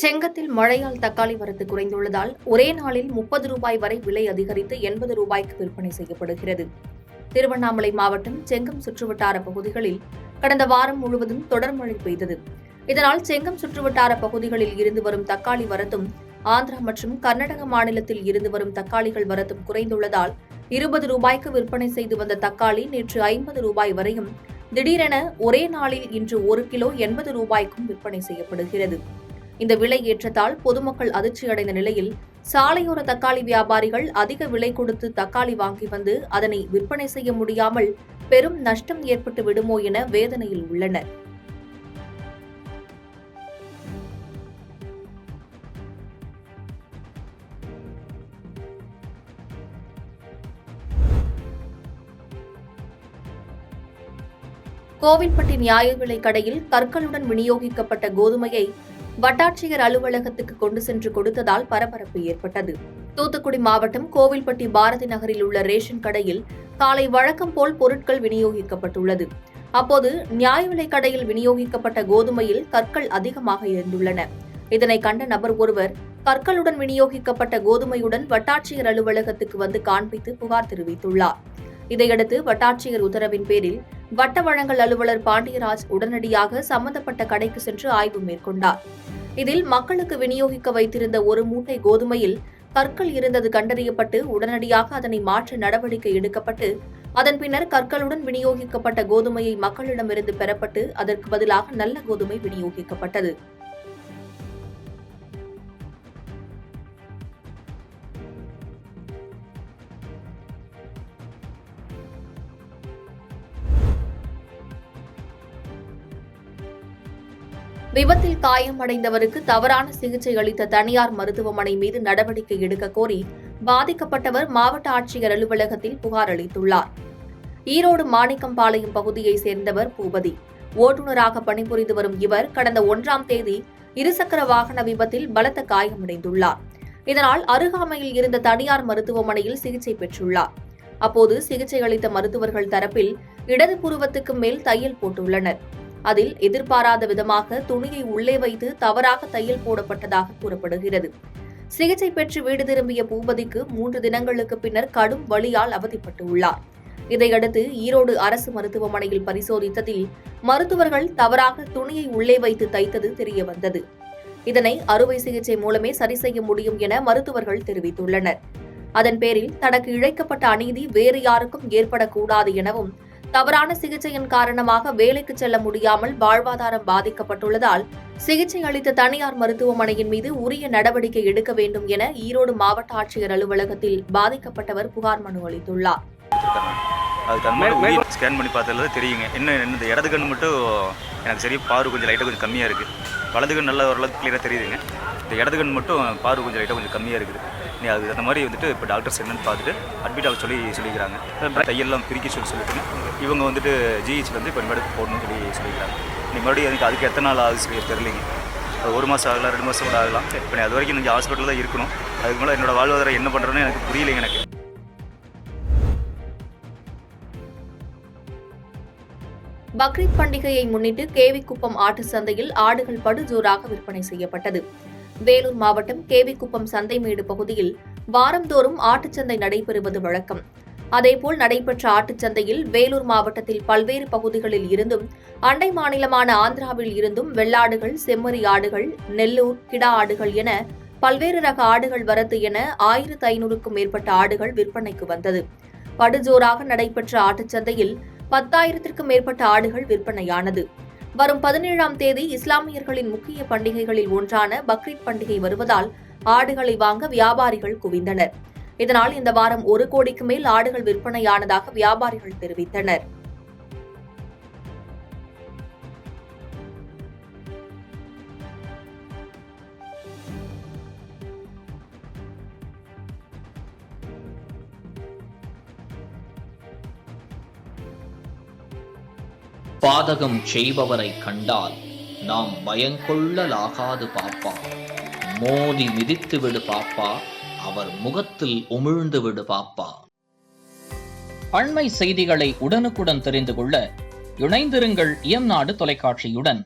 செங்கத்தில் மழையால் தக்காளி வரத்து குறைந்துள்ளதால் ஒரே நாளில் 30 ரூபாய் வரை விலை அதிகரித்து 80 ரூபாய்க்கு விற்பனை செய்யப்படுகிறது. திருவண்ணாமலை மாவட்டம் செங்கம் சுற்றுவட்டார பகுதிகளில் கடந்த வாரம் முழுவதும் தொடர் மழை பெய்தது. இதனால் செங்கம் சுற்றுவட்டார பகுதிகளில் இருந்து வரும் தக்காளி வரத்தும் ஆந்திரா மற்றும் கர்நாடக மாநிலத்தில் இருந்து வரும் தக்காளிகள் வரத்தும் குறைந்துள்ளதால் 20 ரூபாய்க்கு விற்பனை செய்து வந்த தக்காளி நேற்று 50 ரூபாய் வரையும், திடீரென ஒரே நாளில் இன்று 1 கிலோ 80 ரூபாய்க்கும் விற்பனை செய்யப்படுகிறது. இந்த விலை ஏற்றத்தால் பொதுமக்கள் அதிர்ச்சியடைந்த நிலையில் சாலையோர தக்காளி வியாபாரிகள் அதிக விலை கொடுத்து தக்காளி வாங்கி வந்து அதனை விற்பனை செய்ய முடியாமல் பெரும் நஷ்டம் ஏற்பட்டு விடுமோ என வேதனையில் உள்ளனர். கோவில்பட்டி நியாய விலைக் கடையில் கற்களுடன் விநியோகிக்கப்பட்ட கோதுமையை வட்டாட்சியர் அலுவலகத்துக்கு கொண்டு சென்று கொடுத்ததால் பரபரப்பு ஏற்பட்டது. தூத்துக்குடி மாவட்டம் கோவில்பட்டி பாரதி நகரில் உள்ள ரேஷன் கடையில் காலை வழக்கம் போல் பொருட்கள் விநியோகிக்கப்பட்டுள்ளது. அப்போது நியாய விலைக் கடையில் விநியோகிக்கப்பட்ட கோதுமையில் கற்கள் அதிகமாக இருந்துள்ளன. இதனை கண்ட நபர் ஒருவர் கற்களுடன் விநியோகிக்கப்பட்ட கோதுமையுடன் வட்டாட்சியர் அலுவலகத்துக்கு வந்து காண்பித்து புகார் தெரிவித்துள்ளார். இதையடுத்து வட்டாட்சியர் உத்தரவின் பேரில் வட்ட வழங்கல் அலுவலர் பாண்டியராஜ் உடனடியாக சம்பந்தப்பட்ட கடைக்கு சென்று ஆய்வு மேற்கொண்டார். இதில் மக்களுக்கு விநியோகிக்க வைத்திருந்த ஒரு மூட்டை கோதுமையில் கற்கள் இருந்தது கண்டறியப்பட்டு உடனடியாக அதனை மாற்ற நடவடிக்கை எடுக்கப்பட்டு அதன் பின்னர் கற்களுடன் விநியோகிக்கப்பட்ட கோதுமையை மக்களிடமிருந்து பெறப்பட்டு அதற்கு பதிலாக நல்ல கோதுமை விநியோகிக்கப்பட்டது. விபத்தில் காயமடைந்தவருக்கு தவறான சிகிச்சை அளித்த தனியார் மருத்துவமனை மீது நடவடிக்கை எடுக்க கோரி பாதிக்கப்பட்டவர் மாவட்ட ஆட்சியர் அலுவலகத்தில் புகார் அளித்துள்ளார். ஈரோடு மாணிக்கம்பாளையம் பகுதியைச் சேர்ந்தவர் பூபதி. ஓட்டுநராக பணிபுரிந்து வரும் இவர் கடந்த 1ஆம் தேதி இருசக்கர வாகன விபத்தில் பலத்த காயமடைந்துள்ளார். இதனால் அருகாமையில் இருந்த தனியார் மருத்துவமனையில் சிகிச்சை பெற்றுள்ளார். அப்போது சிகிச்சை அளித்த மருத்துவர்கள் தரப்பில் இடது புருவத்துக்கு மேல் தையல் போட்டுள்ளனர். அதில் எதிர்பாராத விதமாக துணியை உள்ளே வைத்து தவறாக தையல் போடப்பட்டதாக கூறப்படுகிறது. சிகிச்சை பெற்று வீடு திரும்பிய பூபதிக்கு 3 தினங்களுக்கு பின்னர் கடும் வலியால் அவதிப்பட்டுள்ளார். இதையடுத்து ஈரோடு அரசு மருத்துவமனையில் பரிசோதித்ததில் மருத்துவர்கள் தவறாக துணியை உள்ளே வைத்து தைத்தது தெரியவந்தது. இதனை அறுவை சிகிச்சை மூலமே சரி செய்ய முடியும் என மருத்துவர்கள் தெரிவித்துள்ளனர். அதன் பேரில் தனக்கு இழைக்கப்பட்ட அநீதி வேறு யாருக்கும் ஏற்படக்கூடாது எனவும் தவறான சிகிச்சையின் காரணமாக வேலைக்கு செல்ல முடியாமல் வாழ்வாதாரம் பாதிக்கப்பட்டுள்ளதால் சிகிச்சை அளித்த தனியார் மருத்துவமனையின் மீது உரிய நடவடிக்கை எடுக்க வேண்டும் என ஈரோடு மாவட்ட ஆட்சியர் அலுவலகத்தில் பாதிக்கப்பட்டவர் புகார் மனு அளித்துள்ளார். ஸ்கேன் பண்ணி பார்த்ததுல தெரியுங்க. என்ன இந்த இடது கண் மட்டும் எனக்கு சரி பார்வை கொஞ்சம் லைட்டாக கொஞ்சம் கம்மியாக இருக்குது. வலது கண் நல்லா ஓரளவுக்கு கிளியராக தெரியுதுங்க. இந்த இடது கண் மட்டும் பார்வை கொஞ்சம் லைட்டாக கொஞ்சம் கம்மியாக இருக்குது. நீ அது அந்த மாதிரி வந்துட்டு இப்போ டாக்டர்ஸ் என்னன்னு பார்த்துட்டு அட்மிட் ஆக சொல்லிக்கிறாங்க. தையெல்லாம் பிரிக்க சொல்லிட்டுங்க. இவங்க வந்துட்டு ஜிஹெச்சில் வந்து இப்போ மேடம் போடணும்னு சொல்லிக்கிறாங்க. நீ மறுபடியும் அதுக்கு எத்தனை நாள் ஆகுது தெரியலைங்க. 1 மாதம் ஆகலாம், 2 மாதம் கூட ஆகலாம். இப்போ நீ அது வரைக்கும் நீங்கள் ஹாஸ்பிட்டலில் தான் இருக்கணும். அதுக்கு மேலே என்னோட வாழ்வாதாரம் என்ன பண்ணுறேன்னு எனக்கு புரியலைங்க. எனக்கு பக்ரீத் பண்டிகையை முன்னிட்டு கேவிக்குப்பம் ஆட்டு சந்தையில் ஆடுகள் படுஜோராக விற்பனை செய்யப்பட்டது. வேலூர் மாவட்டம் கேவிக்குப்பம் சந்தைமேடு பகுதியில் வாரந்தோறும் ஆட்டுச்சந்தை நடைபெறுவது வழக்கம். அதேபோல் நடைபெற்ற ஆட்டுச்சந்தையில் வேலூர் மாவட்டத்தில் பல்வேறு பகுதிகளில் இருந்தும் அண்டை மாநிலமான ஆந்திராவில் இருந்தும் வெள்ளாடுகள், செம்மறி ஆடுகள், நெல்லூர் கிடா ஆடுகள் என பல்வேறு ரக ஆடுகள் வரத்து என 1500க்கும் மேற்பட்ட ஆடுகள் விற்பனைக்கு வந்தது. படுஜோராக நடைபெற்ற ஆட்டுச்சந்தையில் 10,000க்கும் மேற்பட்ட ஆடுகள் விற்பனையானது. வரும் 17ஆம் தேதி இஸ்லாமியர்களின் முக்கிய பண்டிகைகளில் ஒன்றான பக்ரீத் பண்டிகை வருவதால் ஆடுகளை வாங்க வியாபாரிகள் குவிந்தனர். இதனால் இந்த வாரம் 1 கோடிக்கு மேல் ஆடுகள் விற்பனையானதாக வியாபாரிகள் தெரிவித்தனர். பாதகம் செய்பவரை கண்டால் நாம் பயங்கொள்ளலாகாது பாப்பா. மோதி மிதித்து விடு பாப்பா, அவர் முகத்தில் உமிழ்ந்து விடு பாப்பா. அண்மை செய்திகளை உடனுக்குடன் தெரிந்து கொள்ள இணைந்திருங்கள் இயம்நாடு தொலைக்காட்சியுடன்.